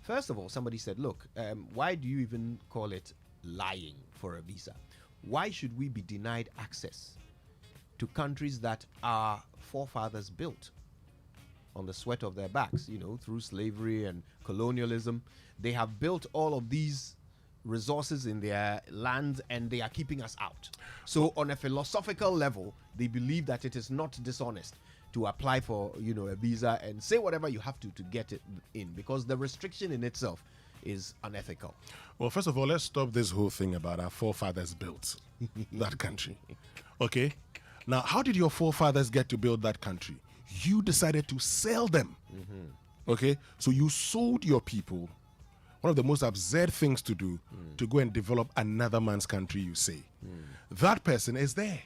First of all, somebody said, look, why do you even call it lying for a visa? Why should we be denied access to countries that our forefathers built on the sweat of their backs, through slavery and colonialism? They have built all of these resources in their lands, and they are keeping us out. So on a philosophical level, they believe that it is not dishonest to apply for a visa and say whatever you have to get it in, because the restriction in itself is unethical. Well, first of all, let's stop this whole thing about our forefathers built that country. Okay, now how did your forefathers get to build that country? You decided to sell them. Okay, so you sold your people. One of the most absurd things to do, to go and develop another man's country, you say. That person is there.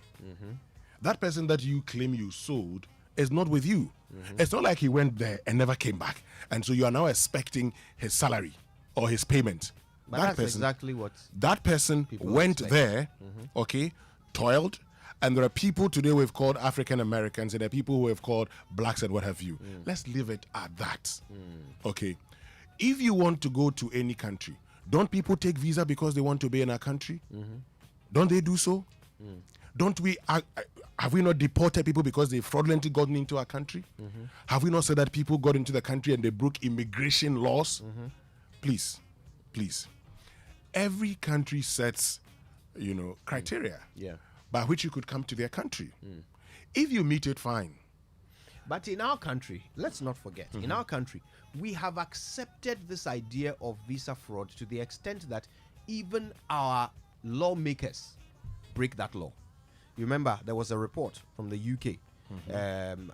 That person that you claim you sold is not with you. It's not like he went there and never came back, and so you are now expecting his salary or his payment. But that's exactly what that person went there, okay, toiled, and there are people today we've called African Americans, and there are people who have called blacks and what have you. Let's leave it at that. Okay. If you want to go to any country, don't people take visa because they want to be in our country? Don't they do so? Don't we? Have we not deported people because they fraudulently gotten into our country? Have we not said that people got into the country and they broke immigration laws? Please. Every country sets, criteria by which you could come to their country. If you meet it, fine. But in our country, let's not forget, in our country, we have accepted this idea of visa fraud to the extent that even our lawmakers break that law. You remember there was a report from the UK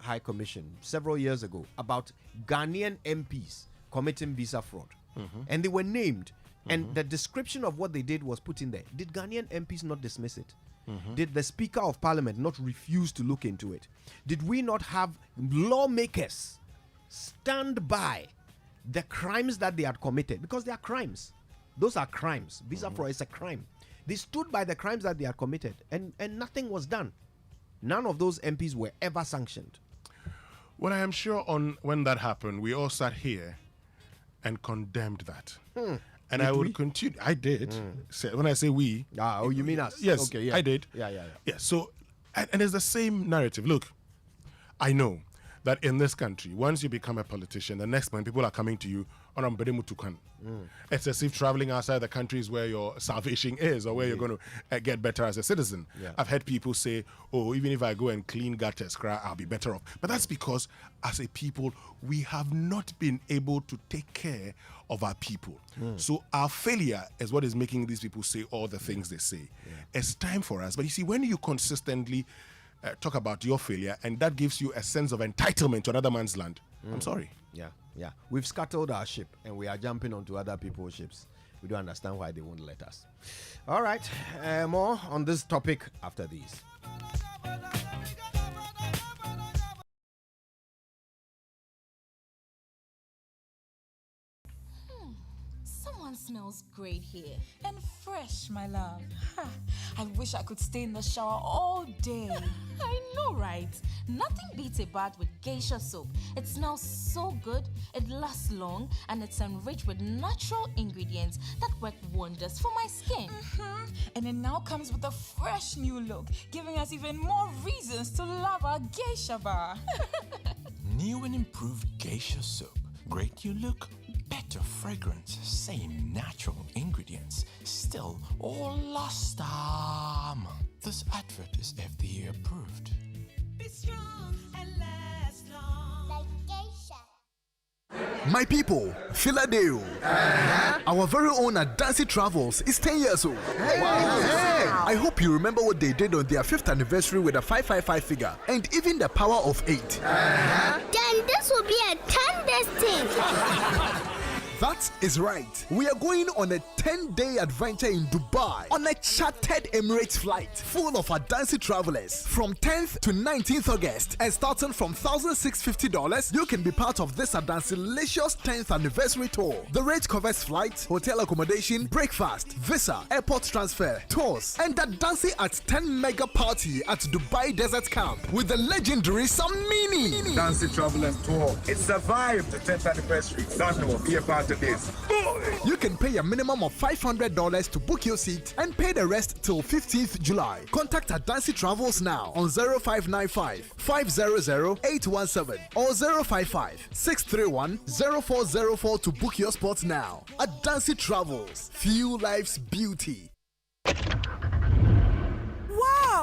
High Commission several years ago about Ghanaian MPs committing visa fraud. And they were named. And the description of what they did was put in there. Did Ghanaian MPs not dismiss it? Did the Speaker of Parliament not refuse to look into it? Did we not have lawmakers stand by the crimes that they had committed? Because they are crimes. Those are crimes. Visa fraud is a crime. They stood by the crimes that they had committed, and nothing was done. None of those MPs were ever sanctioned. Well, I am sure when that happened, we all sat here and condemned that. And I would continue. I did. When I say we. You mean us? Yes, okay, yeah. I did. Yeah. So, and it's the same narrative. Look, I know that in this country, once you become a politician, the next month people are coming to you on Ambedemutukan. It's as if traveling outside the country is where your salvation is, or where you're going to get better as a citizen. I've heard people say, oh, even if I go and clean gutters, I'll be better off. But that's because as a people, we have not been able to take care of our people. So our failure is what is making these people say all the things they say. It's time for us. But you see, when you consistently talk about your failure and that gives you a sense of entitlement to another man's land, I'm sorry. Yeah. We've scuttled our ship and we are jumping onto other people's ships. We don't understand why they won't let us. All right, more on this topic after these. Someone smells great here. And fresh, my love. I wish I could stay in the shower all day. I know, right? Nothing beats a bath with geisha soap. It smells so good, it lasts long, and it's enriched with natural ingredients that work wonders for my skin. And it now comes with a fresh new look, giving us even more reasons to love our geisha bar. New and improved geisha soap. Great new look, better fragrance, same natural ingredients, still all last time. This advert is FDA approved. Be strong and last long. Like geisha. My people, Philadelphia. Our very own Adansi Travels is 10 years old. I hope you remember what they did on their 5th anniversary with a 555 figure and even the power of 8. Then this will be a 10-day thing. That is right. We are going on a 10-day adventure in Dubai on a chartered Emirates flight full of Adansi travelers from 10th to 19th August. And starting from $1,650, you can be part of this Adansi-licious 10th anniversary tour. The rate covers flights, hotel accommodation, breakfast, visa, airport transfer, tours, and Adansi at 10 mega party at Dubai Desert Camp with the legendary Samini. Adansi Travelers Tour. It's a vibe. The 10th anniversary. Don't know. Be a part after this. You can pay a minimum of $500 to book your seat and pay the rest till 15th July. Contact Adansi Travels now on 0595 500 817 or 055 631 0404 to book your spot now. Adansi Travels, fuel life's beauty. Wow!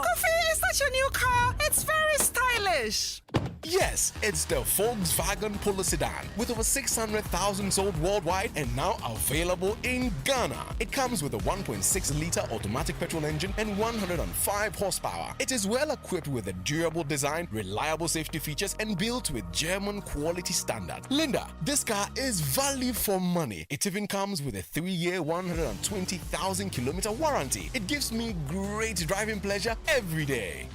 Kofi, is that your new car? It's very stylish. Yes, it's the Volkswagen Polo Sedan with over 600,000 sold worldwide and now available in Ghana. It comes with a 1.6-liter automatic petrol engine and 105 horsepower. It is well equipped with a durable design, reliable safety features, and built with German quality standard. Linda, this car is value for money. It even comes with a 3-year, 120,000-kilometer warranty. It gives me great driving pleasure every day.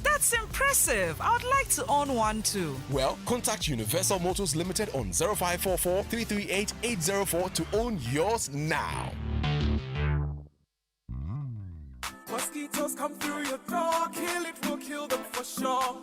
That's impressive. I would like to own one too. Well, contact Universal Motors Limited on 0544 338 804 to own yours now. Mosquitoes come through your door, kill it, will kill them for sure.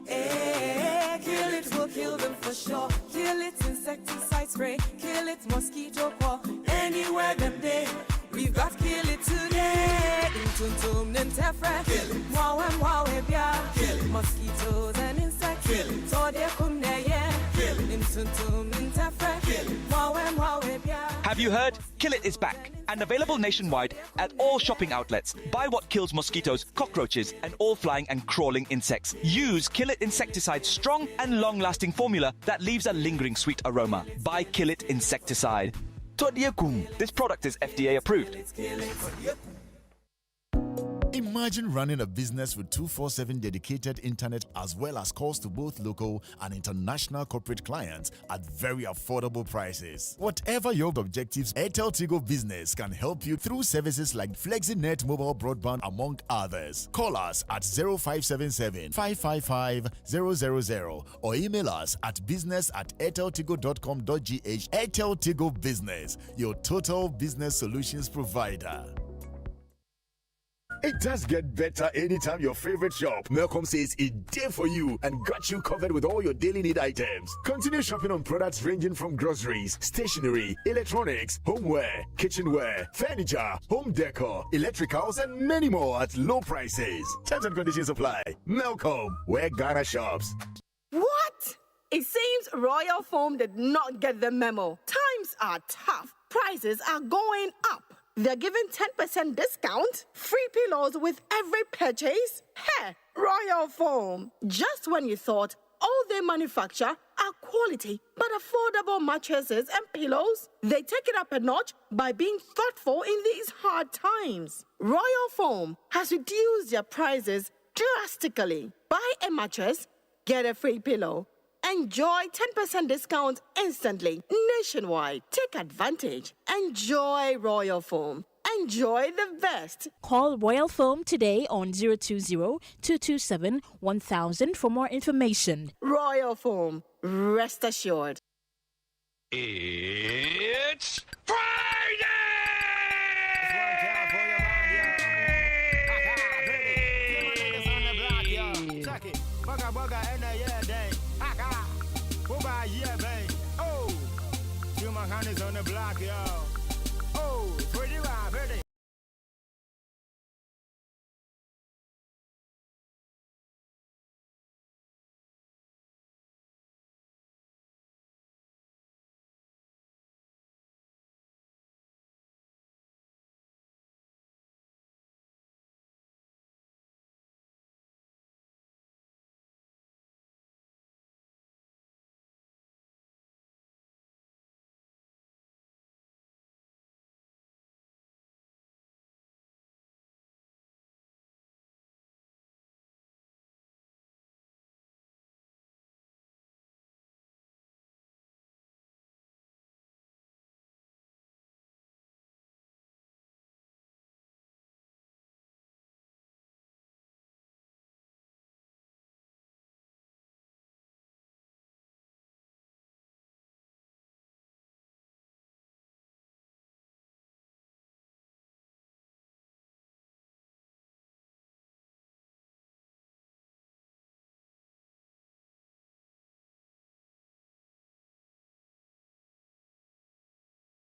Eh, kill it, will kill them for sure. Kill it, insecticide spray, kill it, mosquito paw. Anywhere them day, we've got kill it today. Intuntum nintefre, kill it. Wow and wow kill it. Mosquitoes and insects, kill it. So they come there, yeah. Kill it. Intuntum nintefre, kill it. Wow and wow Have you heard? Kill It is back and available nationwide at all shopping outlets. Buy what kills mosquitoes, cockroaches, and all flying and crawling insects. Use Kill It Insecticide's strong and long-lasting formula that leaves a lingering sweet aroma. Buy Kill It Insecticide. This product is FDA approved. Imagine running a business with 24/7 dedicated internet as well as calls to both local and international corporate clients at very affordable prices. Whatever your objectives, Airtel Tigo Business can help you through services like FlexiNet mobile broadband among others. Call us at 0577 555 000 or email us at business@airteltigo.com.gh. Airtel Tigo Business, your total business solutions provider. It does get better anytime your favorite shop, Melcom, says it's there for you and got you covered with all your daily need items. Continue shopping on products ranging from groceries, stationery, electronics, homeware, kitchenware, furniture, home decor, electricals, and many more at low prices. Terms and conditions apply. Melcom, where Ghana shops. What? It seems Royal Foam did not get the memo. Times are tough. Prices are going up. They're giving 10% discount, free pillows with every purchase. Hey, Royal Foam. Just when you thought all they manufacture are quality but affordable mattresses and pillows, they take it up a notch by being thoughtful in these hard times. Royal Foam has reduced their prices drastically. Buy a mattress, get a free pillow. Enjoy 10% discount instantly, nationwide. Take advantage. Enjoy Royal Foam. Enjoy the best. Call Royal Foam today on 020-227-1000 for more information. Royal Foam. Rest assured. It's Friday! Oh, human hand is on the block, yo.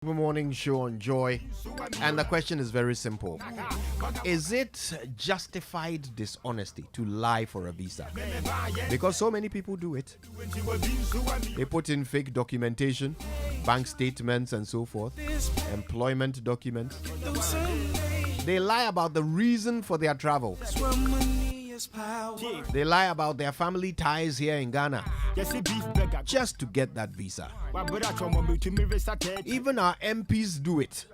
Good morning show on Joy, and the question is very simple. Is it justified dishonesty to lie for a visa? Because so many people do it. They put in fake documentation, bank statements and so forth, employment documents. They lie about the reason for their travel. They lie about their family ties here in Ghana just to get that visa. Even our MPs do it.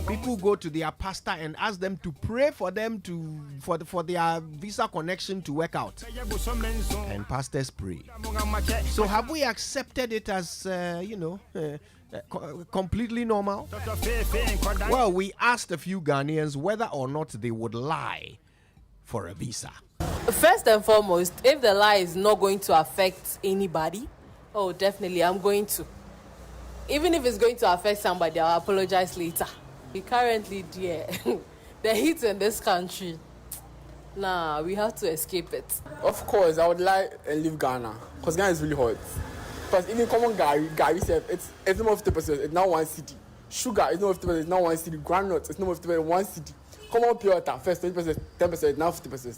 People go to their pastor and ask them to pray for them for their visa connection to work out. And pastors pray. So have we accepted it as, completely normal? Well, we asked a few Ghanaians whether or not they would lie for a visa. First and foremost, if the lie is not going to affect anybody, oh, definitely, I'm going to. Even if it's going to affect somebody, I'll apologize later. We currently, dear, the heat in this country, nah, we have to escape it. Of course, I would lie and leave Ghana, because Ghana is really hot. Because even common Gary it's not 50%, it's now 1 city. Sugar is not 50%, it's now 1 city. Groundnuts, it's not 50%, 1 city. Common pure water, first 20%, 10%, it's now 50%.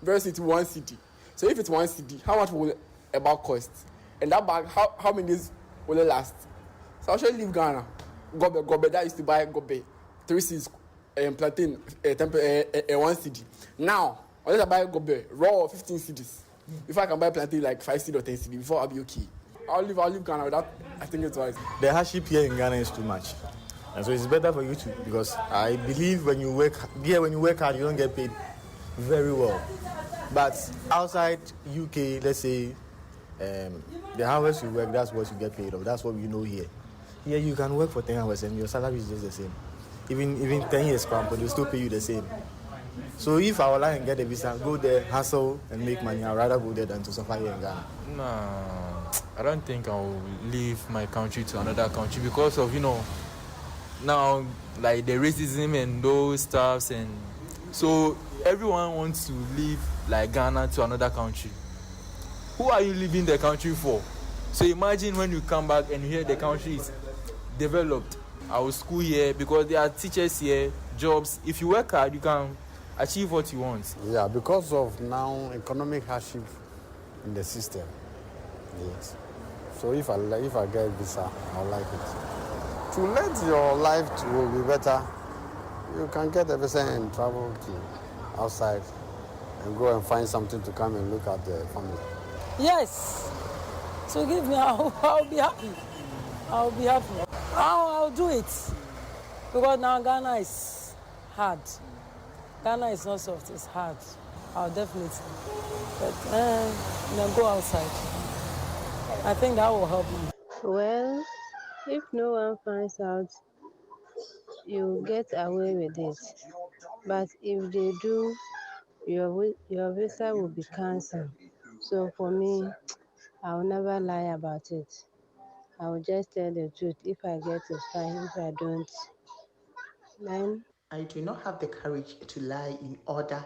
Very city, 1 city. So if it's 1 city, how much will a bag cost? And that bag, how many days will it last? So I should leave Ghana. Gobe, that used to buy Gobe, 3 cities, plantain, 1 city. Now, unless I buy Gobe, raw 15 cities. If I can buy plantain like 5 cities or 10 cities, before I'll be okay. I'll leave Ghana without, I think it's wise. The hardship here in Ghana is too much. And so it's better for you to, because I believe when you work hard, you don't get paid very well. But outside UK, let's say, the hours you work, that's what you get paid of. That's what we know here. Here you can work for 10 hours and your salary is just the same. Even 10 years but they'll still pay you the same. So if I would like and get a visa, go there, hustle and make money, I'd rather go there than to suffer here in Ghana. Nah, I don't think I'll leave my country to another country because of, now, like the racism and those stuffs, and so everyone wants to leave like Ghana to another country. Who are you leaving the country for? So imagine when you come back and you hear the country is developed. Our school here, because there are teachers here, jobs. If you work hard, you can achieve what you want. Yeah, because of now economic hardship in the system. Yes. So if I get visa, I'll like it. To let your life will be better, you can get a visa and travel to outside and go and find something to come and look at the family. Yes. So give me, I'll be happy. I'll be happy. I'll do it. Because now Ghana is hard. Ghana is not soft, it's hard. I'll definitely. But go outside. I think that will help me. Well, if no one finds out, you get away with it. But if they do, your visa will be cancelled. So for me, I will never lie about it. I will just tell the truth. If I get it, fine. If I don't, then I do not have the courage to lie in order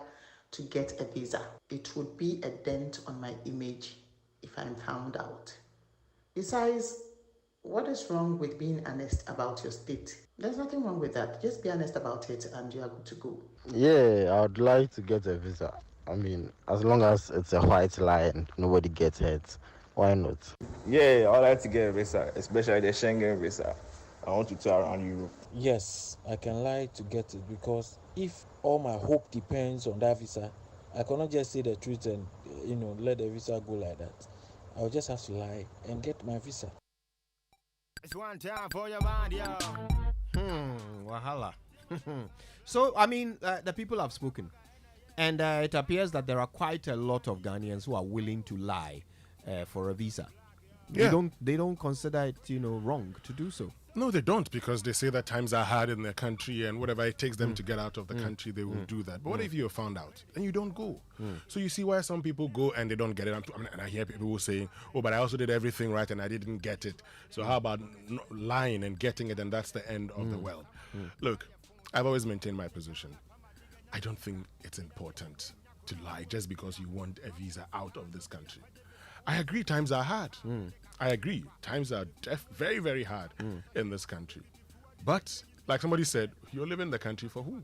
to get a visa. It would be a dent on my image if I'm found out. Besides, what is wrong with being honest about your state? There's nothing wrong with that. Just be honest about it and you are good to go. Yeah, I would like to get a visa. I mean, as long as it's a white lie and nobody gets hurt, why not? Yeah, I'd like to get a visa, especially the Schengen visa. I want to tour around Europe. Yes, I can lie to get it because if all my hope depends on that visa, I cannot just say the truth and, let the visa go like that. I'll just have to lie and get my visa. It's one time for your mind, yo. Wahala. So, I mean, the people have spoken. And it appears that there are quite a lot of Ghanaians who are willing to lie for a visa. Yeah. They don't consider it, wrong to do so. No, they don't, because they say that times are hard in their country and whatever it takes them to get out of the country, they will do that. But what if you're found out and you don't go? So you see why some people go and they don't get it. And I hear people saying, oh, but I also did everything right and I didn't get it. So how about lying and getting it and that's the end of the world? Look, I've always maintained my position. I don't think it's important to lie just because you want a visa out of this country. I agree, times are hard. I agree, times are very, very hard in this country. But, like somebody said, you're living the country for who?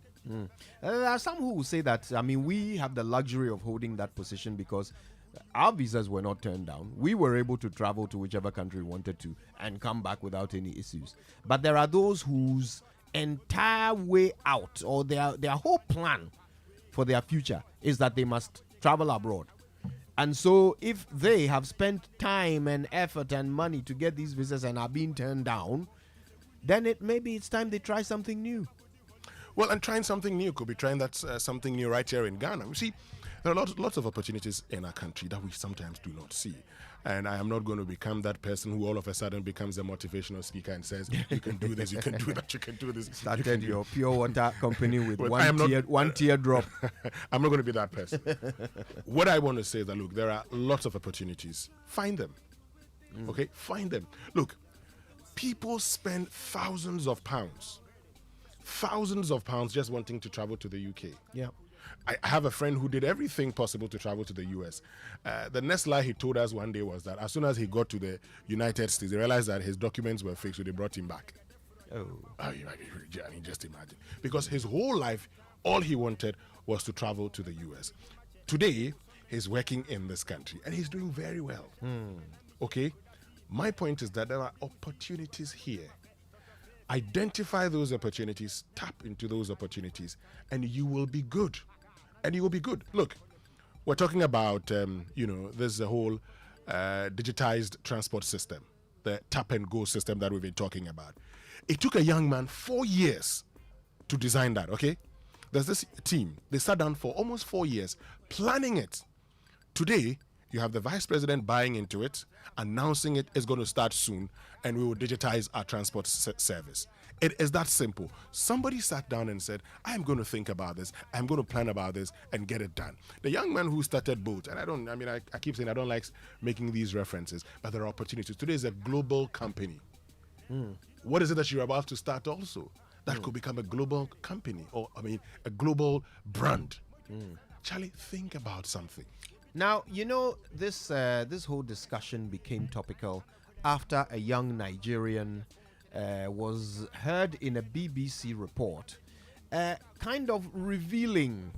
There are some who will say that, we have the luxury of holding that position because our visas were not turned down. We were able to travel to whichever country we wanted to and come back without any issues. But there are those whose entire way out or their whole plan for their future is that they must travel abroad. And so if they have spent time and effort and money to get these visas and are being turned down, then maybe it's time they try something new. Well, and trying something new could be trying that something new right here in Ghana. You see, there are lots of opportunities in our country that we sometimes do not see. And I am not going to become that person who all of a sudden becomes a motivational speaker and says, you can do this, you can do that, you can do this. Started your pure water company with one teardrop. I'm not going to be that person. What I want to say is that, look, there are lots of opportunities. Find them. Okay? Find them. Look, people spend thousands of pounds just wanting to travel to the UK. Yeah. I have a friend who did everything possible to travel to the US. The next lie he told us one day was that as soon as he got to the United States, they realized that his documents were fake, so they brought him back. Just imagine. Because his whole life, all he wanted was to travel to the US. Today, he's working in this country, and he's doing very well. Okay? My point is that there are opportunities here. Identify those opportunities, tap into those opportunities, and you will be good. And you will be good. Look, we're talking about, this whole digitized transport system, the tap and go system that we've been talking about. It took a young man 4 years to design that, okay? There's this team. They sat down for almost 4 years planning it. Today, you have the vice president buying into it, announcing it is going to start soon, and we will digitize our transport service. It is that simple. Somebody sat down and said, I'm going to think about this, I'm going to plan about this, and get it done. The young man who started Bolt, and I keep saying I don't like making these references, but there are opportunities. Today is a global company. What is it that you're about to start also? That could become a global company, or a global brand. Charlie, think about something. Now, this whole discussion became topical after a young Nigerian was heard in a BBC report, kind of revealing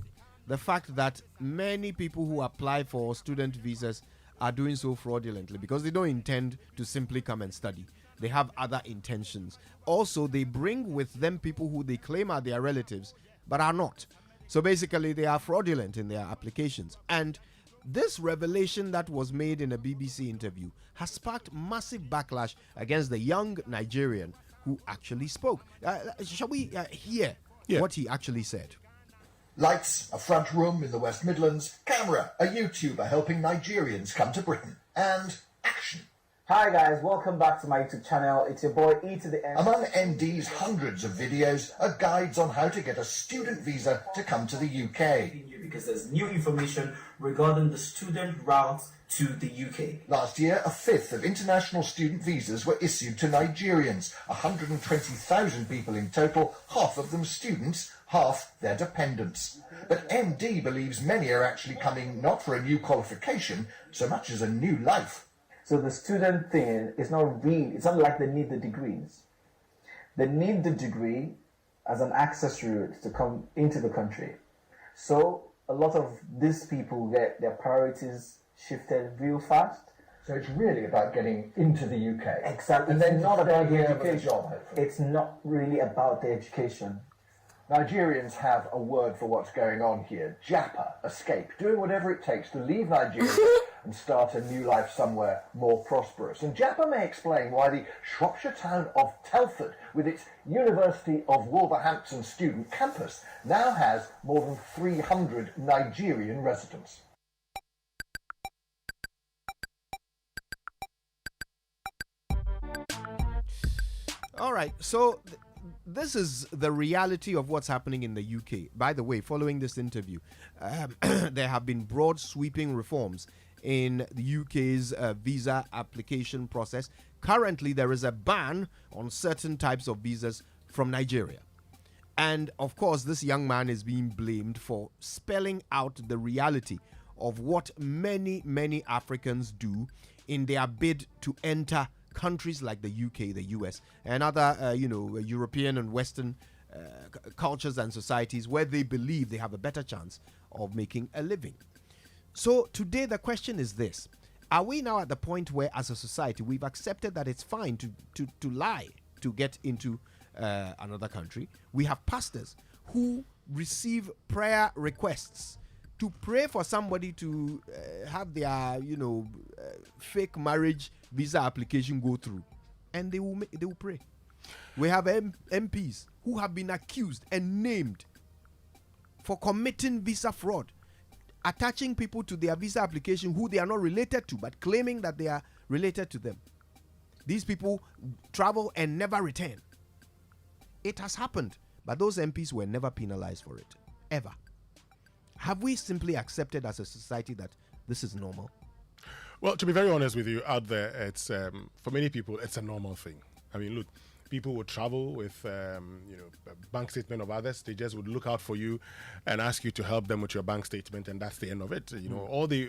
the fact that many people who apply for student visas are doing so fraudulently because they don't intend to simply come and study. They have other intentions. Also, they bring with them people who they claim are their relatives but are not. So basically, they are fraudulent in their applications. And this revelation that was made in a BBC interview has sparked massive backlash against the young Nigerian who actually spoke. Shall we hear what he actually said? Lights, a front room in the West Midlands, camera, a YouTuber helping Nigerians come to Britain, and action. Hi guys, welcome back to my YouTube channel. It's your boy E to the N. Among MD's hundreds of videos are guides on how to get a student visa to come to the UK. Because there's new information regarding the student route to the UK. Last year, a fifth of international student visas were issued to Nigerians. 120,000 people in total, half of them students, half their dependents. But MD believes many are actually coming not for a new qualification, so much as a new life. So the student thing is not real. It's not like they need the degrees. They need the degree as an access route to come into the country. So a lot of these people get their priorities shifted real fast. So it's really about getting into the UK. Exactly. And then not about the education. job, hopefully. It's not really about the education. Nigerians have a word for what's going on here. Japa, escape, doing whatever it takes to leave Nigeria and start a new life somewhere more prosperous. And Japa may explain why the Shropshire town of Telford, with its University of Wolverhampton student campus, now has more than 300 Nigerian residents. All right, so this is the reality of what's happening in the UK. By the way, following this interview, there have been broad sweeping reforms in the UK's visa application process. Currently, there is a ban on certain types of visas from Nigeria. And of course, this young man is being blamed for spelling out the reality of what many Africans do in their bid to enter countries like the UK, the US, and other European and Western cultures and societies where they believe they have a better chance of making a living. So today the question is this: are we now at the point where, as a society, we've accepted that it's fine to lie to get into another country? We have pastors who receive prayer requests to pray for somebody to have their fake marriage visa application go through, and they will pray. We have MPs who have been accused and named for committing visa fraud, attaching people to their visa application who they are not related to, but claiming that they are related to them. These people travel and never return. It has happened, but those MPs were never penalized for it, ever. Have we simply accepted as a society that this is normal? Well, to be very honest with you, out there, it's for many people, it's a normal thing. I mean, look, people would travel with, a bank statement of others. They just would look out for you and ask you to help them with your bank statement, and that's the end of it. All they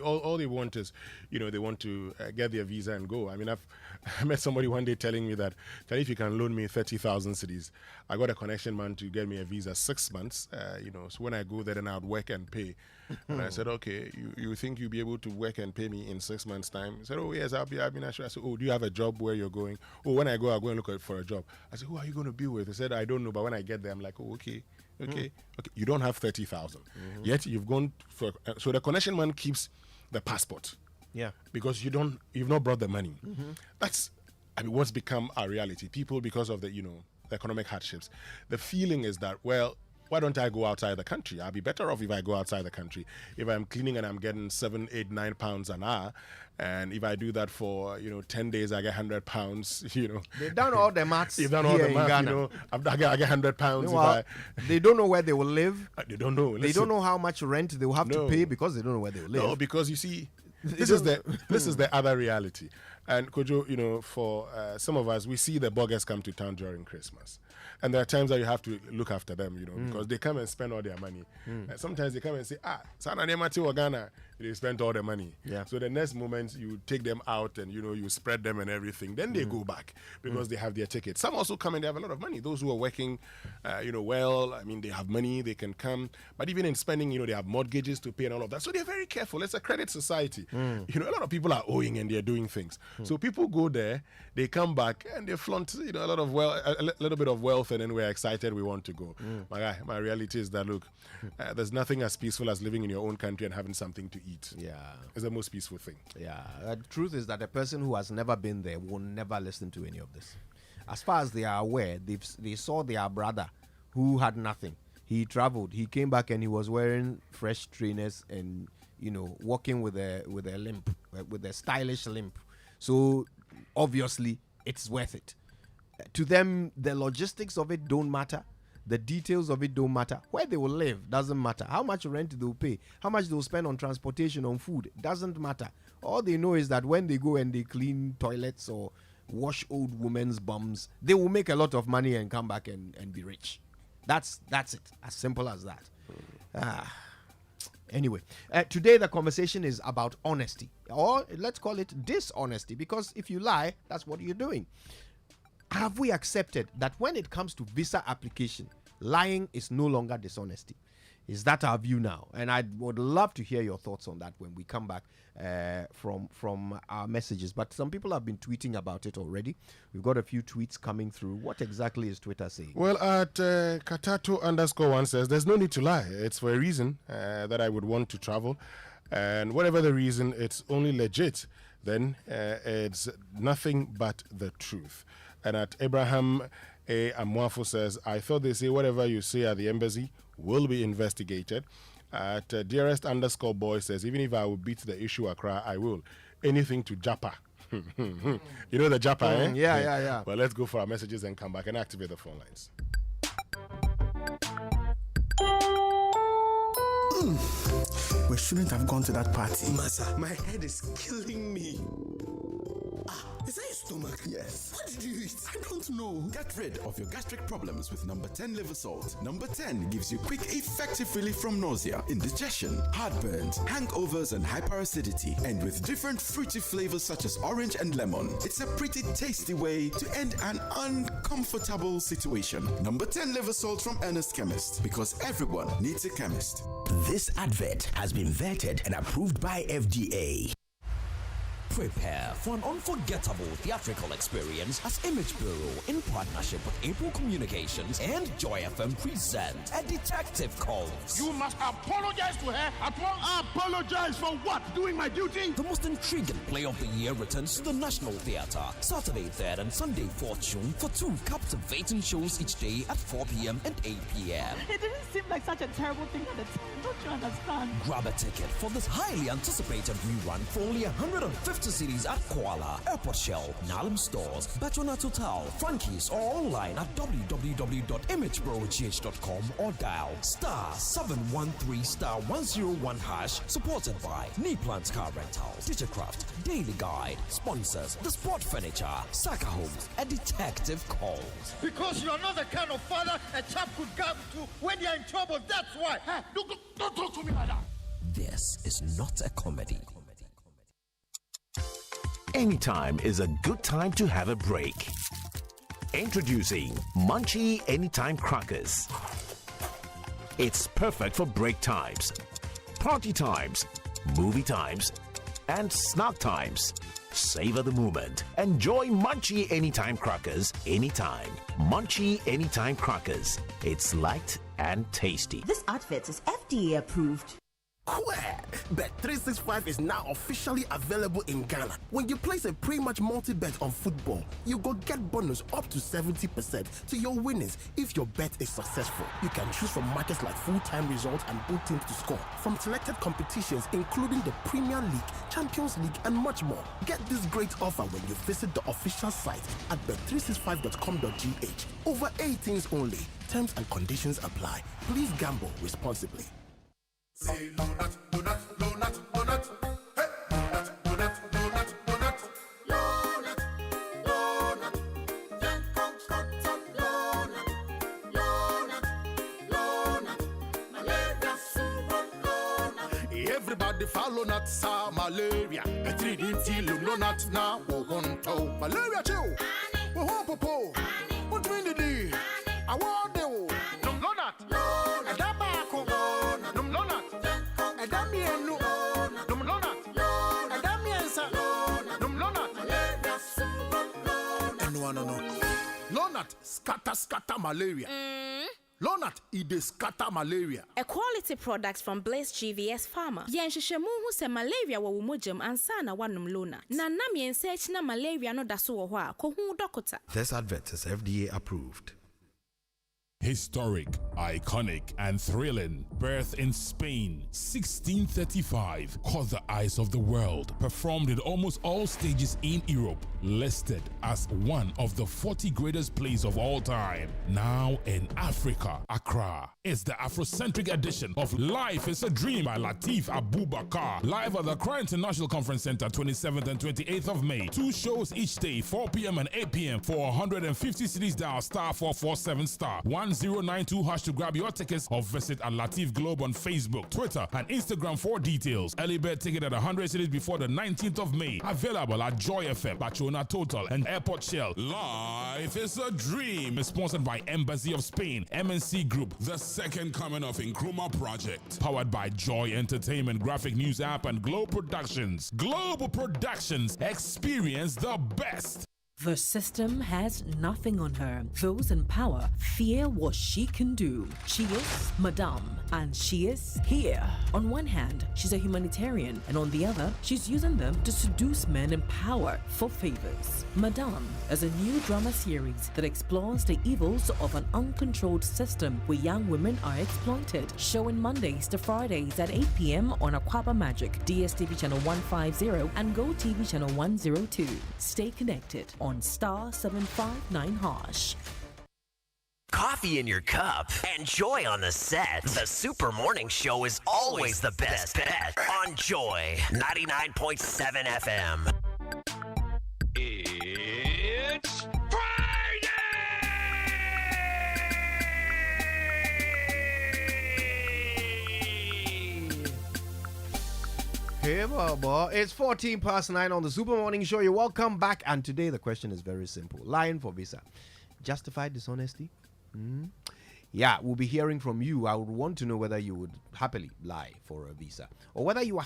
want is, they want to get their visa and go. I mean, I met somebody one day telling me that if you can loan me 30,000 cedis, I got a connection man to get me a visa 6 months. So when I go there, then I would work and pay. And I said, okay, you think you'll be able to work and pay me in 6 months' time? He said, oh, yes, I'll be sure. I said, oh, do you have a job where you're going? Oh, when I go, I'll go and look for a job. I said, who are you going to be with? He said, I don't know, but when I get there, I'm like, oh, okay. You don't have 30,000. Yet you've gone for, so the connection man keeps the passport. Yeah. Because you've not brought the money. That's, what's become our reality. People, because of the economic hardships, the feeling is that, well, why don't I go outside the country? I'll be better off if I go outside the country. If I'm cleaning and I'm getting 7, 8, 9 pounds an hour, and if I do that for 10 days, I get 100 pounds. They've done all the maths. They've done all the maths. I get 100 pounds. They don't know where they will live. They don't know. They don't know how much rent they will have to pay because they don't know where they will live. No, because you see, this is the other reality. And Kojo, for some of us, we see the buggers come to town during Christmas. And there are times that you have to look after them, because they come and spend all their money. And sometimes they come and say, Sana Nemati Ghana, they spent all the money. Yeah. So the next moment you take them out and you spread them and everything. Then they go back because they have their tickets. Some also come and they have a lot of money. Those who are working, well, they have money, they can come. But even in spending, they have mortgages to pay and all of that. So they're very careful. It's a credit society. A lot of people are owing and they're doing things. So people go there, they come back and they flaunt, a little bit of wealth, and then we're excited we want to go. My guy, my reality is that, look, there's nothing as peaceful as living in your own country and having something to eat. Yeah. It's the most peaceful thing. Yeah. The truth is that a person who has never been there will never listen to any of this. As far as they are aware, they saw their brother who had nothing. He traveled. He came back and he was wearing fresh trainers and, walking with a limp, with a stylish limp. So obviously it's worth it. To them, the logistics of it don't matter. The details of it don't matter. Where they will live doesn't matter. How much rent they'll pay, how much they'll spend on transportation, on food, doesn't matter. All they know is that when they go and they clean toilets or wash old women's bums, they will make a lot of money and come back and be rich. That's it. As simple as that. Anyway, today the conversation is about honesty, or let's call it dishonesty, because if you lie, that's what you're doing. Have we accepted that when it comes to visa application, lying is no longer dishonesty? Is that our view now? And I would love to hear your thoughts on that when we come back from our messages. But some people have been tweeting about it already. We've got a few tweets coming through. What exactly is Twitter saying? Well, at Katato_1 says, there's no need to lie. It's for a reason that I would want to travel. And whatever the reason, it's only legit. Then it's nothing but the truth. And at Abraham A. Amwafo says, I thought they say whatever you say at the embassy will be investigated. At dearest_boy says, even if I will beat the issue Accra, I will. Anything to Japa. You know the Japa, eh? Yeah. Well, let's go for our messages and come back and activate the phone lines. We shouldn't have gone to that party. Masa, my head is killing me. Is that your stomach? Yes. What did you eat? I don't know. Get rid of your gastric problems with number 10 liver salt. Number 10 gives you quick, effective relief from nausea, indigestion, heartburns, hangovers, and hyperacidity. And with different fruity flavors such as orange and lemon, it's a pretty tasty way to end an uncomfortable situation. Number 10 liver salt from Ernest Chemist, because everyone needs a chemist. This advert has been vetted and approved by FDA. Prepare for an unforgettable theatrical experience as Image Bureau, in partnership with April Communications and Joy FM, present A Detective Calls. You must apologize to her at once. Apologize for what? Doing my duty? The most intriguing play of the year returns to the National Theatre, Saturday 3rd and Sunday 4th June, for 2 captivating shows each day at 4 p.m. and 8 p.m. It didn't seem like such a terrible thing at the time. Don't you understand? Grab a ticket for this highly anticipated rerun for only 150 cities at Kuala, Airport Shell, Nalim Stores, Petronat Hotel, Frankie's, or online at www.imagebrogh.com or dial *713*101#, supported by Neeplan's Car Rental, Digicraft, Daily Guide, sponsors The Sport Furniture, Saka Homes, and Detective Calls. Because you're not the kind of father a chap could go to when you're in trouble, that's why. Hey, don't talk to me like that. This is not a comedy. Anytime is a good time to have a break. Introducing Munchie Anytime Crackers. It's perfect for break times, party times, movie times, and snack times. Savor the moment. Enjoy Munchie Anytime Crackers anytime. Munchie Anytime Crackers. It's light and tasty. This outfit is FDA approved. Bet365 is now officially available in Ghana. When you place a pre-match multi-bet on football, you go get bonus up to 70% to your winnings if your bet is successful. You can choose from markets like full-time results and both teams to score, from selected competitions including the Premier League, Champions League, and much more. Get this great offer when you visit the official site at bet365.com.gh. Over 18s only. Terms and conditions apply. Please gamble responsibly. Say donut, donut, donut, donut. Hey, donut, donut, donut, donut. Donut, donut. Then come cotton donut. Donut, donut. Malaria super donut. Everybody follow not sa malaria. A 3D no not now. Won't malaria chill. Won't popo. What when the day? I want you. No donut. Donut. Tobacco. No. Lonat scatter malaria. Lonat ide scatter malaria. A quality product from Blaze GVS Pharma. Yenshishemu hu se malaria wa wumojam ansana wanum Lonat. Na nam yensearch na malaria no daso wo ho a ko hu dokota. This advert is FDA approved. Historic, iconic, and thrilling. Birth in Spain, 1635. Caught the eyes of the world. Performed in almost all stages in Europe. Listed as one of the 40 greatest plays of all time. Now in Africa, Accra. It's the Afrocentric edition of Life is a Dream by Lateef Abubakar. Live at the Accra International Conference Center, 27th and 28th of May. 2 shows each day, 4 p.m. and 8 p.m. for 150 cities dial *447*1092# to grab your tickets, or visit at Lateef Globe on Facebook, Twitter, and Instagram for details. Early bird ticket at 100 cities before the 19th of May. Available at Joy FM, Barcelona Total, and Airport Shell. Life is a Dream is sponsored by Embassy of Spain, MNC Group, The Second Coming of Nkrumah Project. Powered by Joy Entertainment, Graphic News App, and Globe Productions. Global Productions, experience the best. The system has nothing on her. Those in power fear what she can do. She is Madame, and she is here. On one hand, she's a humanitarian, and on the other, she's using them to seduce men in power for favors. Madame is a new drama series that explores the evils of an uncontrolled system where young women are exploited. Showing Mondays to Fridays at 8 p.m. on Aquaba Magic, DSTV channel 150, and GoTV channel 102. Stay connected on *759#. Coffee in your cup and Joy on the set. The Super Morning Show is always the best bet on Joy 99.7 FM. Hey, Baba. It's 14 past 9 on the Super Morning Show. You're welcome back. And today the question is very simple. Lying for visa. Justified dishonesty? Yeah, we'll be hearing from you. I would want to know whether you would happily lie for a visa or whether you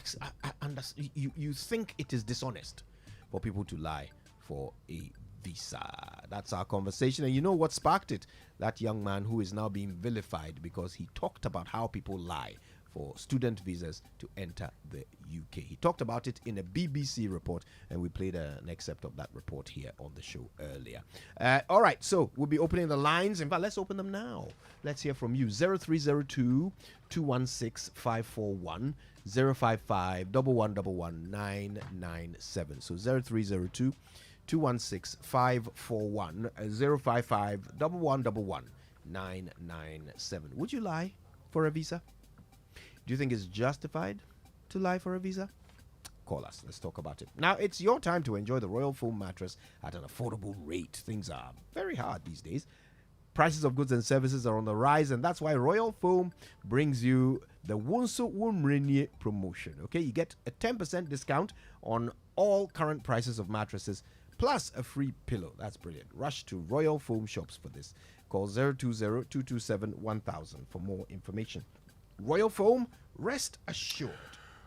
think it is dishonest for people to lie for a visa. That's our conversation. And you know what sparked it? That young man who is now being vilified because he talked about how people lie for student visas to enter the UK. He talked about it in a BBC report, and we played an excerpt of that report here on the show earlier. All right, so we'll be opening the lines. In fact, let's open them now. Let's hear from you. 0302 216 541 055 1111 997. So 0302 216 541 055 1111 997. Would you lie for a visa? Do you think it's justified to lie for a visa? Call us. Let's talk about it. Now, it's your time to enjoy the Royal Foam mattress at an affordable rate. Things are very hard these days. Prices of goods and services are on the rise, and that's why Royal Foam brings you the Wonso Womrenye promotion. Okay, you get a 10% discount on all current prices of mattresses, plus a free pillow. That's brilliant. Rush to Royal Foam shops for this. Call 020-227-1000 for more information. Royal Foam, rest assured.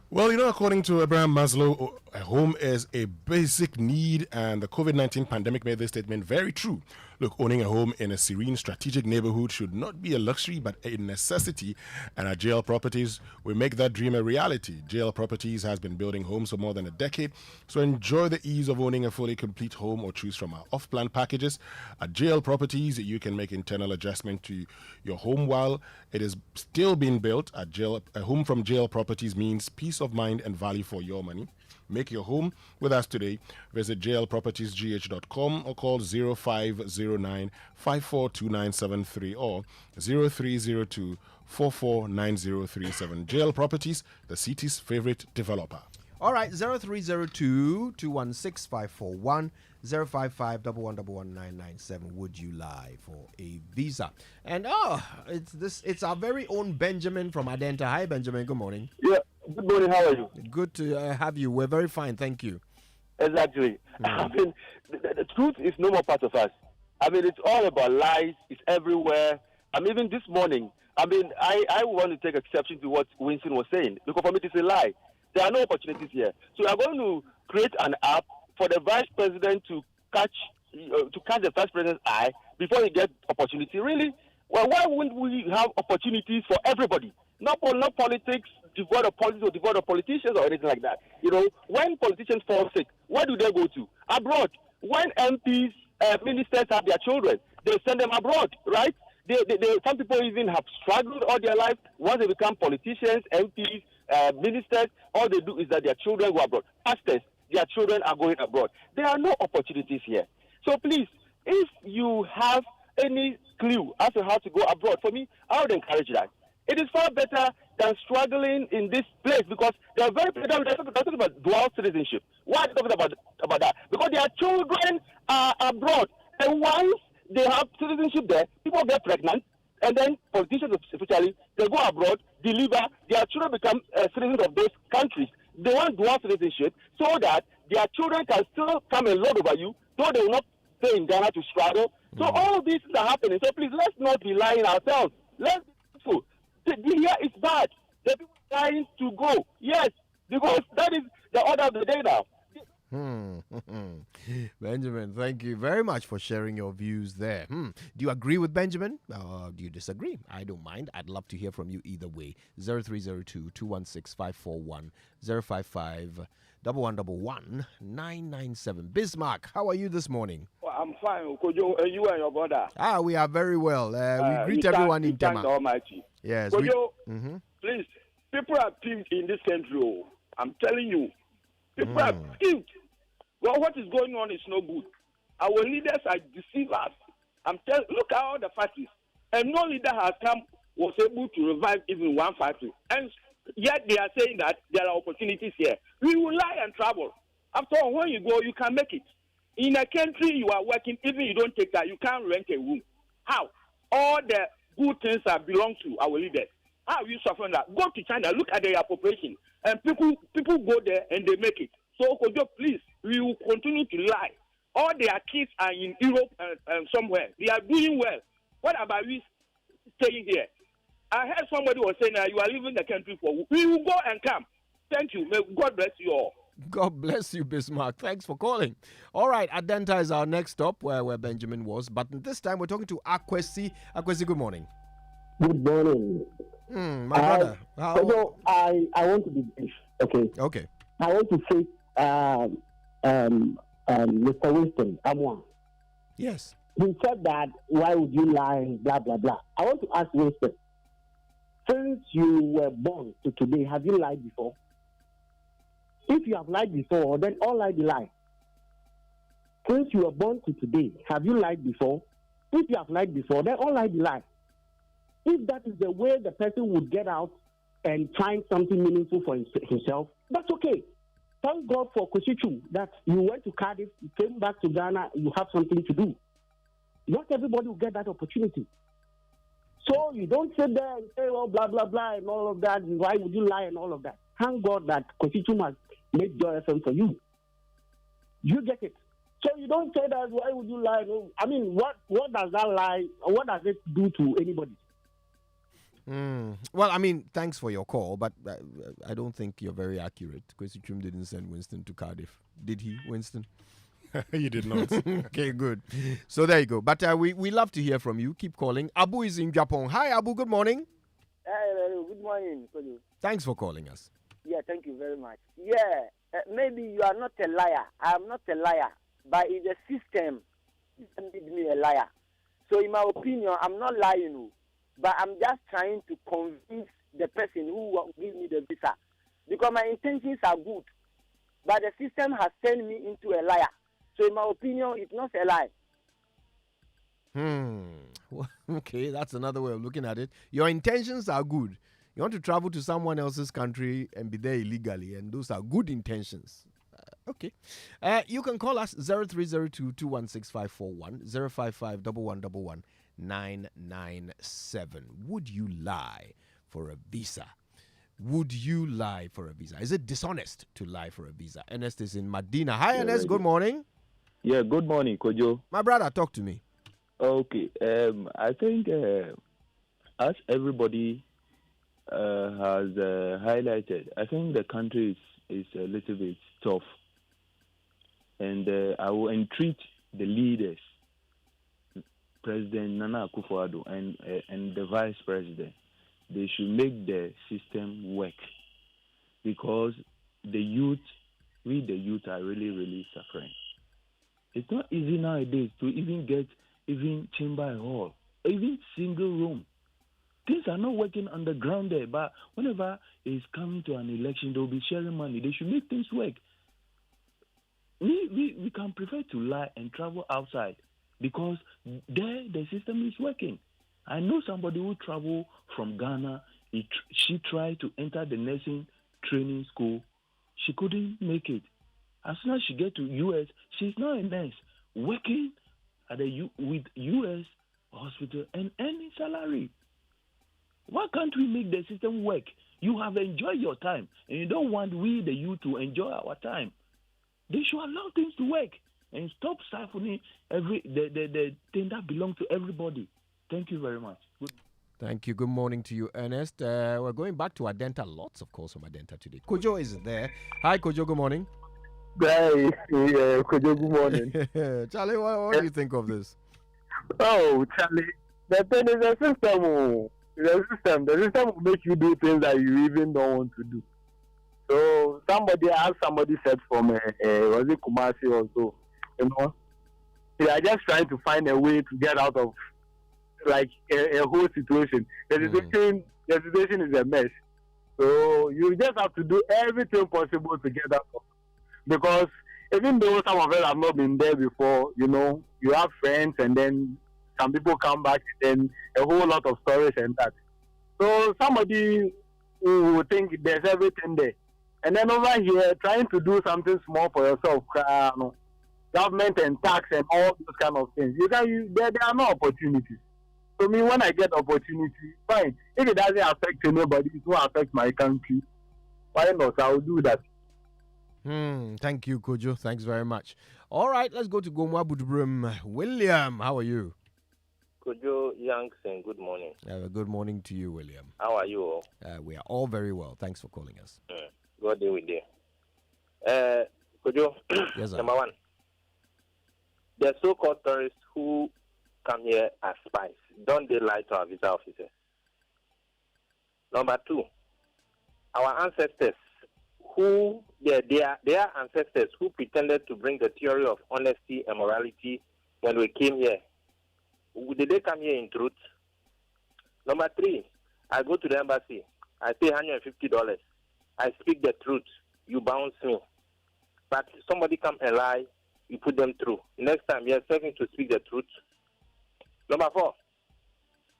Well, according to Abraham Maslow, a home is a basic need, and the COVID-19 pandemic made this statement very true. Look, owning a home in a serene, strategic neighborhood should not be a luxury, but a necessity. And at JL Properties, we make that dream a reality. JL Properties has been building homes for more than a decade, so enjoy the ease of owning a fully complete home or choose from our off-plan packages. At JL Properties, you can make internal adjustment to your home while it is still being built. At JL, a home from JL Properties means peace of mind and value for your money. Make your home with us today. Visit jlpropertiesgh.com or call 0509 542973 or 0302 449037. JL Properties, the city's favorite developer. All right, 0302 216 541 055 1111 Would you lie for a visa? And it's our very own Benjamin from Adenta. Hi, Benjamin. Good morning. Yeah. Good morning. How are you? Good to have you. We're very fine. Thank you. Exactly. I mean, the truth is no more part of us. I mean, it's all about lies. It's everywhere. Even this morning, I want to take exception to what Winston was saying, because for me, it's a lie. There are no opportunities here. So we are going to create an app for the vice president to catch the vice president's eye before he gets opportunity. Really? Well, why wouldn't we have opportunities for everybody? Not politics, devoid of politics or devoid of politicians or anything like that. When politicians fall sick, where do they go to? Abroad. When MPs, ministers have their children, they send them abroad, right? Some people even have struggled all their life. Once they become politicians, MPs, ministers, all they do is that their children go abroad. Pastors, their children are going abroad. There are no opportunities here. So please, if you have any clue as to how to go abroad, for me, I would encourage that. It is far better than struggling in this place, because they are very they're talking about dual citizenship. Why are they talking about that? Because their children are abroad, and once they have citizenship there, people get pregnant, and then politicians especially, they go abroad, deliver, their children become citizens of those countries. They want dual citizenship so that their children can still come and lord over you, though they will not stay in Ghana to struggle. So all these things are happening. So please, let's not be lying ourselves. Let's be truthful. Here is bad. The people are trying to go. Yes, because that is the order of the day now. Benjamin, thank you very much for sharing your views there. Do you agree with Benjamin? Or do you disagree? I don't mind. I'd love to hear from you either way. 0302 216 541 055 1111 997. Bismarck, how are you this morning? I'm fine. You and your brother. We are very well. We greet everyone in Tema. The Almighty. Yes. Please, people are peeved in this country. I'm telling you. People are peeved. Well, what is going on is no good. Our leaders are deceivers. Look at all the factories. And no leader has was able to revive even one factory. And yet they are saying that there are opportunities here. We will lie and travel. After all, when you go, you can make it. In a country you are working, even you don't take that, you can't rent a room. How? All the good things that belong to our leaders. How are you suffering that? Go to China, look at their population, and people go there and they make it. So, Kojo, please, we will continue to lie. All their kids are in Europe and somewhere. They are doing well. What about we staying here? I heard somebody was saying that you are leaving the country for. We will go and come. Thank you. May God bless you all. God bless you, Bismarck. Thanks for calling. All right, Adenta is our next stop where Benjamin was. But this time we're talking to Akwesi. Akwesi, good morning. Good morning. My brother. I want to be brief. Okay. I want to say, Mr. Winston Amwa. Yes. He said that, why would you lie, blah, blah, blah. I want to ask Winston, since you were born to today, have you lied before? If you have lied before, then all lie be lie. Since you were born to today, have you lied before? If you have lied before, then all lie be lie. If that is the way the person would get out and find something meaningful for himself, that's okay. Thank God for Koshichu that you went to Cardiff, you came back to Ghana, you have something to do. Not everybody will get that opportunity. So you don't sit there and say, well, blah, blah, blah, and all of that. Why would you lie and all of that? Thank God that Koshichu has made Joy FM for you. You get it. So you don't say that, why would you lie? I mean, what does that lie, what does it do to anybody? Well, I mean, thanks for your call, but I don't think you're very accurate. Kwesi Chum didn't send Winston to Cardiff. Did he, Winston? You did not. Okay, good. So there you go. But we love to hear from you. Keep calling. Abu is in Japan. Hi, Abu. Good morning. Hello. Good morning. Thanks for calling us. Yeah, thank you very much. Yeah, maybe you are not a liar. I am not a liar. But in the system, it made me a liar. So in my opinion, I'm not lying. But I'm just trying to convince the person who will give me the visa. Because my intentions are good. But the system has turned me into a liar. So in my opinion, it's not a lie. Well, okay, that's another way of looking at it. Your intentions are good. You want to travel to someone else's country and be there illegally, and those are good intentions. Okay. You can call us 0302-216-541, 055-1111-997. Would you lie for a visa? Would you lie for a visa? Is it dishonest to lie for a visa? Ernest is in Medina. Hi, Ernest. Good morning. Yeah, good morning, Kojo. My brother, talk to me. Okay. I think as everybody has highlighted, I think the country is a little bit tough. And I will entreat the leaders, President Nana Akufo-Addo and the Vice President, they should make the system work. Because the youth are really, really suffering. It's not easy nowadays to even get chamber hall, even single room. Things are not working on the ground there, but whenever it's coming to an election, they'll be sharing money. They should make things work. We can prefer to lie and travel outside because there the system is working. I know somebody who traveled from Ghana. She tried to enter the nursing training school. She couldn't make it. As soon as she get to U.S., she's now a nurse working at with U.S. hospital and earning salary. Why can't we make the system work? You have enjoyed your time, and you don't want we, the youth, to enjoy our time. They should allow things to work and stop siphoning the thing that belongs to everybody. Thank you very much. Thank you. Good morning to you, Ernest. We're going back to Adenta. Lots of calls from Adenta today. Kojo is there. Hi, Kojo. Good morning. Hi, Kojo. Good morning. Charlie, what do you think of this? Oh, Charlie, the thing is the system. The system will make you do things that you even don't want to do. So somebody said from was it Kumasi or so, they are just trying to find a way to get out of like a whole situation. The situation is a mess. So you just have to do everything possible to get out of it. Because even though some of us have not been there before, you have friends and then some people come back and then a whole lot of stories and that. So somebody who will think there's everything there. And then over here, trying to do something small for yourself, government and tax and all those kind of things. There are no opportunities. to me, when I get opportunity, fine. If it doesn't affect anybody, it won't affect my country. Why not? I will do that. Thank you, Kojo. Thanks very much. All right, let's go to Gomwa Budubrum. William, how are you? Kojo Youngson, good morning. Good morning to you, William. How are you all? We are all very well. Thanks for calling us. God day with you. Kojo, yes, sir. Number one, the so-called tourists who come here as spies, don't they lie to our visa officers? Number two, our ancestors who, their ancestors who pretended to bring the theory of honesty and morality when we came here, did they come here in truth? Number three, I go to the embassy, I pay $150, I speak the truth, you bounce me. But somebody come and lie, you put them through. Next time, you're expecting to speak the truth. Number four,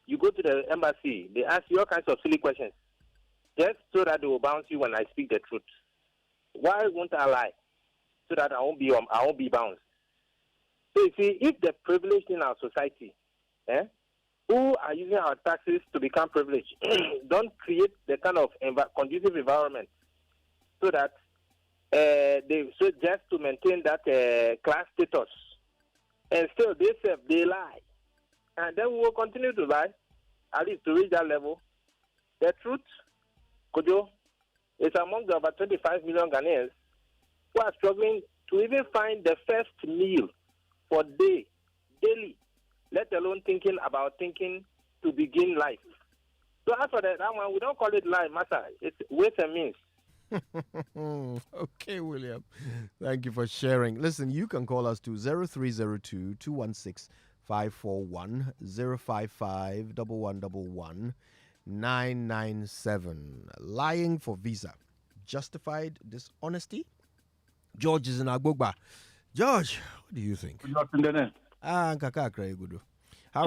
you go to the embassy, they ask you all kinds of silly questions, just so that they will bounce you when I speak the truth. Why won't I lie? So that I won't be bounced. So you see, if the privileged in our society, who are using our taxes to become privileged, don't create the kind of conducive environment so that just to maintain that class status, and still they lie, and then we will continue to lie, at least to reach that level. The truth, Kojo, is among the over 25 million Ghanaians who are struggling to even find the first meal for daily, let alone thinking to begin life. So as for that one, we don't call it lie, matter. It's ways and means. Okay, William. Thank you for sharing. Listen, you can call us to 0302 216 541 055 1111 997. Lying for visa. Justified dishonesty? George is in Agbogba. George, what do you think? How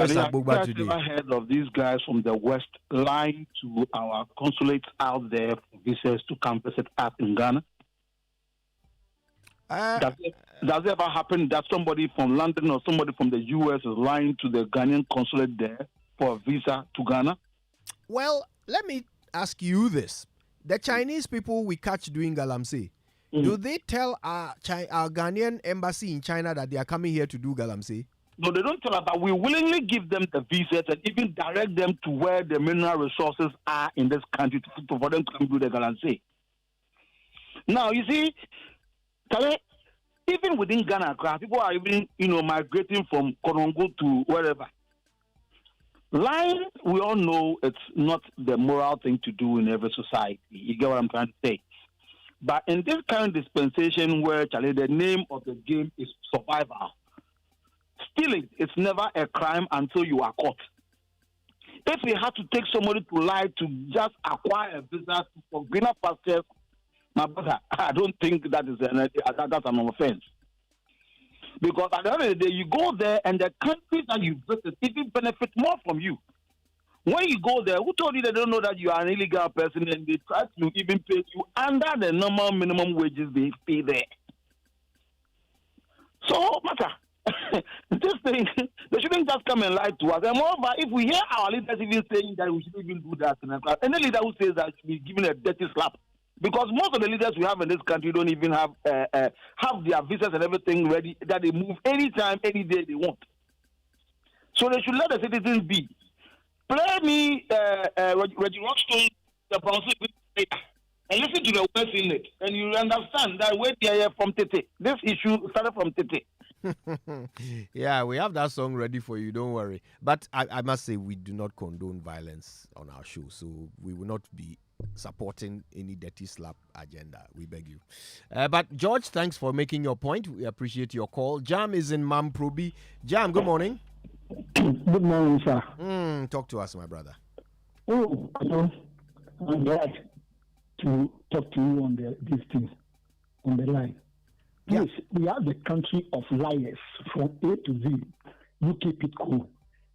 is Agbogba today? I've never heard of these guys from the West lying to our consulates out there for visas to come visit us in Ghana. Does it ever happen that somebody from London or somebody from the US is lying to the Ghanaian consulate there for a visa to Ghana? Well, let me ask you this. The Chinese people we catch doing galamsey, do they tell our Ghanaian embassy in China that they are coming here to do galamsey? No, they don't tell us, but we willingly give them the visas and even direct them to where the mineral resources are in this country for them to come do the galamsey. Now, you see, even within Ghana, people are even, migrating from Korongo to wherever. Lying, we all know it's not the moral thing to do in every society. You get what I'm trying to say? But in this current dispensation where, Charlie, the name of the game is survival, stealing is never a crime until you are caught. If we had to take somebody to lie to just acquire a visa for greener pastures, my brother, I don't think that's an offense. Because at the end of the day, you go there and the countries that you visit even benefit more from you. When you go there, who told you they don't know that you are an illegal person and they try to even pay you under the normal minimum wages they pay there? So, matter. This thing, they shouldn't just come and lie to us. And moreover, if we hear our leaders even saying that we shouldn't even do that, any leader who says that should be given a dirty slap. Because most of the leaders we have in this country don't even have their visas and everything ready, that they move anytime, any day they want. So they should let the citizens be. Play me Reggie Rockstone, the Bronson, and listen to the words in it, and you understand that where they are from Tete. This issue started from Tete. Yeah, we have that song ready for you, don't worry. But I must say, we do not condone violence on our show, so we will not be supporting any dirty slap agenda. We beg you. But George, thanks for making your point. We appreciate your call. Jam is in Mamprobi. Jam, good morning. Good morning, sir. Talk to us, my brother. Oh, I'm glad to talk to you on this thing, on the line. Please, we are the country of liars from A to Z. You keep it cool.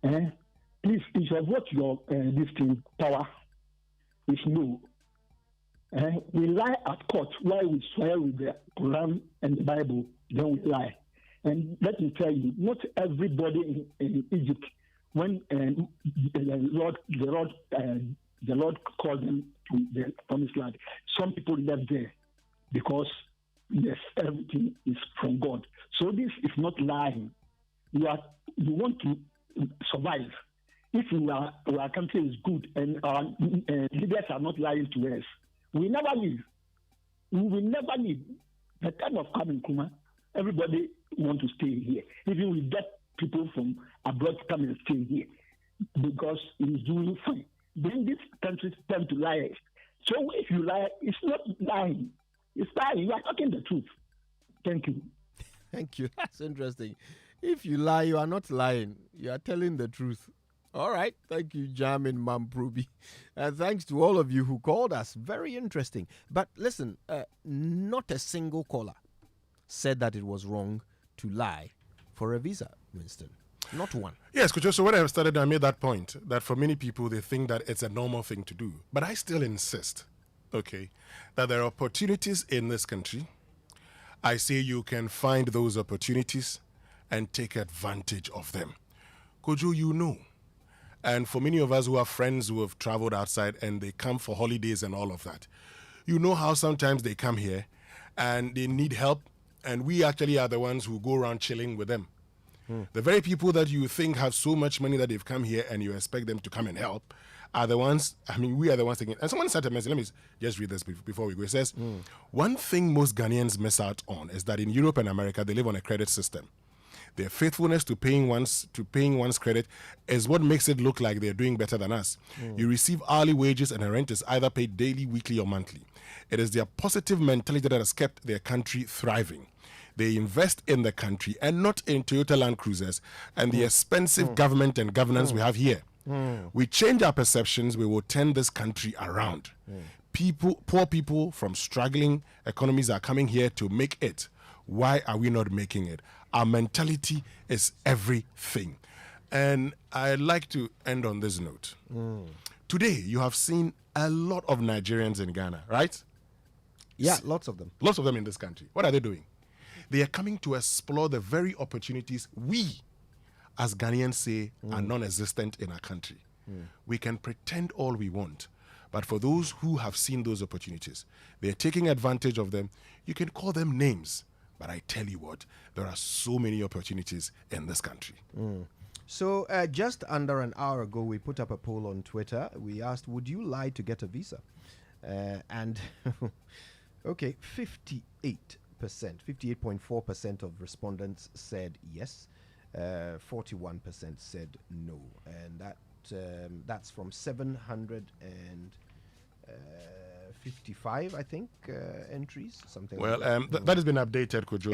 Please, if you what your this thing power is low. We lie at court while we swear with the Quran and the Bible, then we lie. And let me tell you, not everybody in Egypt when the Lord called them to the promised land. Some people left there because yes, everything is from God. So this is not lying. You want to survive. If our country is good and our leaders are not lying to us, we never leave. We will never leave. The time of coming, Kuma, everybody want to stay here. Even we get people from abroad to come and stay here because it's doing fine. Then this country tend to lie. So if you lie, it's not lying. It's lying. You are talking the truth. Thank you. Thank you. That's interesting. If you lie, you are not lying. You are telling the truth. All right. Thank you, Jamin Mamprubi. And thanks to all of you who called us. Very interesting. But listen, not a single caller said that it was wrong to lie for a visa, Winston. Not one. Yes, Coach. So when I started, I made that point that for many people, they think that it's a normal thing to do. But I still insist, okay, that there are opportunities in this country. I say you can find those opportunities and take advantage of them. Kojo, you know. And for many of us who have friends who have traveled outside and they come for holidays and all of that, you know how sometimes they come here and they need help, and we actually are the ones who go around chilling with them. The very people that you think have so much money that they've come here and you expect them to come and help are the ones, we are the ones taking. And someone sent a message, let me just read this before we go. It says, one thing most Ghanaians miss out on is that in Europe and America, they live on a credit system. Their faithfulness to paying one's credit is what makes it look like they're doing better than us. You receive hourly wages and a rent is either paid daily, weekly, or monthly. It is their positive mentality that has kept their country thriving. They invest in the country and not in Toyota Land Cruisers and the expensive government and governance we have here. We change our perceptions, we will turn this country around. Poor people from struggling economies are coming here to make it. Why are we not making it? Our mentality is everything. And I'd like to end on this note. Today, you have seen a lot of Nigerians in Ghana, right? Yeah, lots of them. Lots of them in this country. What are they doing? They are coming to explore the very opportunities we, as Ghanaians, say are non-existent in our country. We can pretend all we want, but for those who have seen those opportunities, they are taking advantage of them. You can call them names, but I tell you what, there are so many opportunities in this country. So just under an hour ago, we put up a poll on Twitter. We asked, would you lie to get a visa? And, okay, 58.4% of respondents said yes. 41% said no. And that's from 755, I think, entries, something like that. That has been updated, Kojo.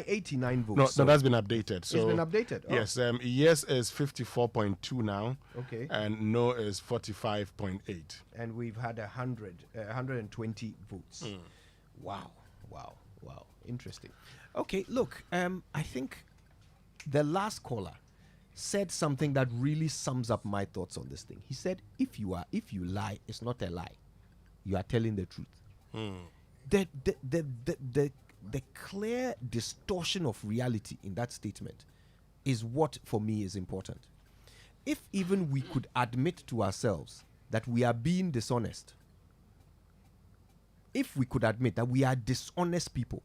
89 votes. No, that's been updated. So it's been updated? Oh. Yes, yes is 54.2 now. Okay. And no is 45.8. And we've had 120 votes. Wow. Interesting. Okay, look, I think the last caller said something that really sums up my thoughts on this thing. He said, if you lie, it's not a lie. You are telling the truth. The clear distortion of reality in that statement is what, for me, is important. If even we could admit to ourselves that we are being dishonest, if we could admit that we are dishonest people,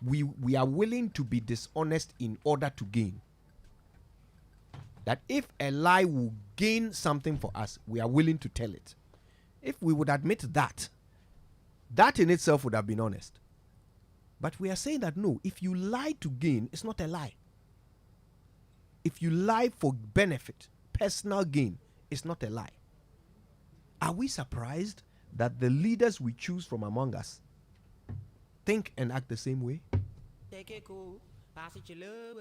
we are willing to be dishonest in order to gain. That if a lie will gain something for us, we are willing to tell it. If we would admit that in itself would have been honest. But we are saying that no, if you lie to gain, it's not a lie. If you lie for benefit, personal gain, it's not a lie. Are we surprised that the leaders we choose from among us think and act the same way? Take it cool, pass it your love,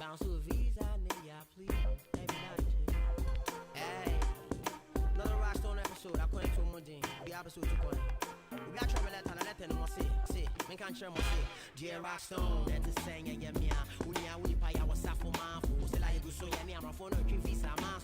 bounce to a visa, nigga, please. Every night, hey, another Rock Stone episode. I couldn't too much in. Be episode 2 point. We got trouble that time. Let them say, me can't share my say. Dear Rock Stone, that's the saying, yeah, me. Unia, we pay our saffo man. Still I do so, yeah, me. I'm a phone, visa man.